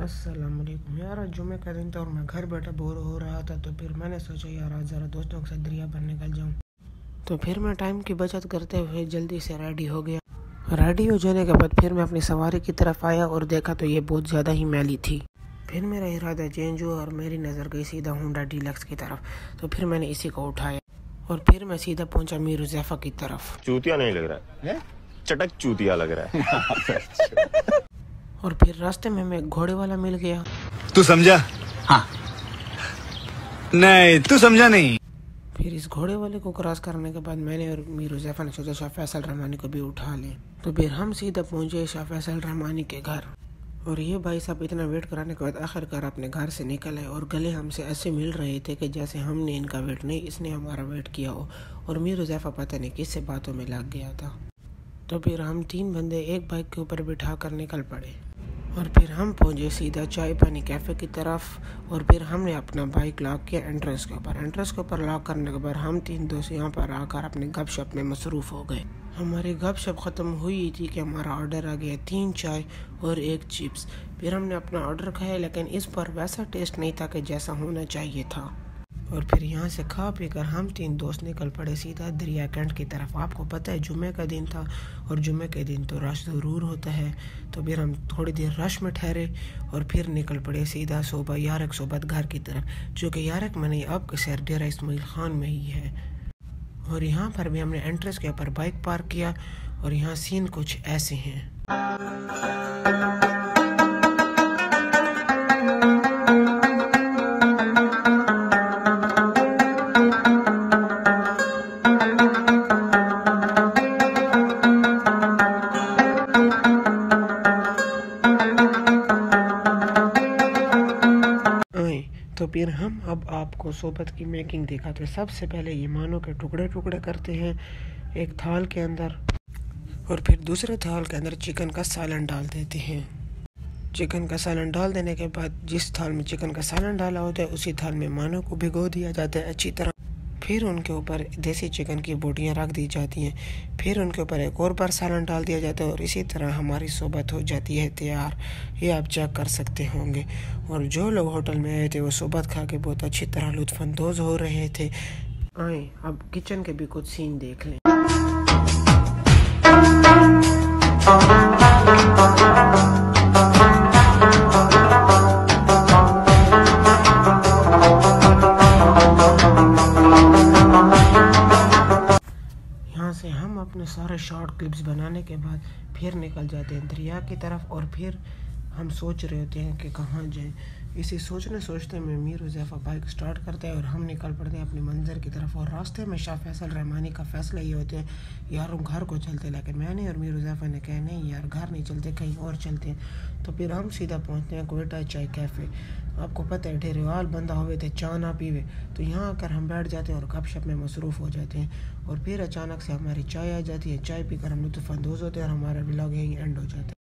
अस्सलाम वालेकुम यार, आज जुमे का दिन था और मैं घर बैठा बोर हो रहा था। तो फिर मैंने सोचा यार आज ज़रा दोस्तों के साथ दरिया पर निकल जाऊं। तो फिर मैं टाइम की बचत करते हुए जल्दी से रेडी हो गया। रेडी हो जाने के बाद फिर मैं अपनी सवारी की तरफ आया और देखा तो ये बहुत ज़्यादा ही मैली थी। फिर मेरा इरादा चेंज हुआ और मेरी नज़र गई सीधा होंडा डीलक्स की तरफ। तो फिर मैंने इसी को उठाया और फिर मैं सीधा पहुंचा मीर हुज़ैफा की तरफ। चूतिया नहीं लग रहा है, चटक चूतिया लग रहा है। और फिर रास्ते में मैं घोड़े वाला मिल गया। तू समझा? हाँ। नहीं, तू समझा नहीं। फिर इस घोड़े वाले को क्रॉस करने के बाद मैंने और मीर हुज़ैफा ने सोचा शाह फैसल रहमानी को भी उठा लें। तो फिर हम सीधा पहुंचे शाह फैसल रहमानी के घर। और ये भाई साहब इतना वेट कराने के बाद आखिरकार अपने घर से निकल आए और गले हमसे ऐसे मिल रहे थे कि जैसे हमने इनका वेट नहीं, इसने हमारा वेट किया हो। और मीर हुज़ैफा पता नहीं किससे बातों में लग गया था। तो फिर हम 3 बंदे एक बाइक के ऊपर बिठा कर निकल पड़े और फिर हम पहुंचे सीधा चाय पानी कैफ़े की तरफ। और फिर हमने अपना बाइक लॉक किया एंट्रेंस के ऊपर। एंट्रेंस के ऊपर लॉक करने के बाद हम 3 दोस्त यहाँ पर आकर अपने गपशप में मसरूफ़ हो गए। हमारी गपशप ख़त्म हुई थी कि हमारा ऑर्डर आ गया 3 चाय और 1 चिप्स। फिर हमने अपना ऑर्डर खाया, लेकिन इस पर वैसा टेस्ट नहीं था कि जैसा होना चाहिए था। और फिर यहाँ से खा पी कर हम 3 दोस्त निकल पड़े सीधा दरिया कैंट की तरफ। आपको पता है जुमे का दिन था और जुमे के दिन तो रश ज़रूर होता है। तो फिर हम थोड़ी देर रश में ठहरे और फिर निकल पड़े सीधा सोबा यारक सोबत घर की तरफ, जो कि यारक में नहीं आपके शहर डेरा इस्माइल खान में ही है। और यहाँ पर भी हमने एंट्रेंस के ऊपर बाइक पार्क किया और यहाँ सीन कुछ ऐसे हैं। तो फिर हम अब आपको सोबत की मेकिंग दिखाते हैं। सबसे पहले ये मानो के टुकड़े टुकड़े करते हैं एक थाल के अंदर और फिर दूसरे थाल के अंदर चिकन का सालन डाल देते हैं। चिकन का सालन डाल देने के बाद जिस थाल में चिकन का सालन डाला होता है उसी थाल में मानो को भिगो दिया जाता है अच्छी तरह। फिर उनके ऊपर देसी चिकन की बोटियां रख दी जाती हैं। फिर उनके ऊपर एक और बार सालन डाल दिया जाता है और इसी तरह हमारी सोबत हो जाती है तैयार। ये आप चेक कर सकते होंगे। और जो लोग होटल में आए थे वो सोबत खा के बहुत अच्छी तरह लुत्फ़अंदोज़ हो रहे थे। आए अब किचन के भी कुछ सीन देख लें। से हम अपने सारे शॉर्ट क्लिप्स बनाने के बाद फिर निकल जाते हैं दरिया की तरफ। और फिर हम सोच रहे होते हैं कि कहाँ जाएं। इसी सोचने सोचते में मीर हुज़ैफा बाइक स्टार्ट करता है और हम निकल पड़ते हैं अपनी मंज़िल की तरफ। और रास्ते में शाह फैसल रहमानी का फ़ैसला ये होते हैं यार हम घर को चलते, लेकिन मैंने और मीर हुज़ैफा ने कहा नहीं यार घर नहीं चलते, कहीं और चलते हैं। तो फिर हम सीधा पहुँचते हैं क्वेटा चाय कैफ़े। आपको पता है ढेरेवाल बंदा हुए थे चाय ना पीवे, तो यहाँ आकर हम बैठ जाते हैं और गपशप में मसरूफ़ हो जाते हैं। और फिर अचानक से हमारी चाय आ जाती है। चाय पीकर हम लुत्फ़अंदोज़ होते हैं और हमारा व्लॉग यहीं एंड हो जाता है।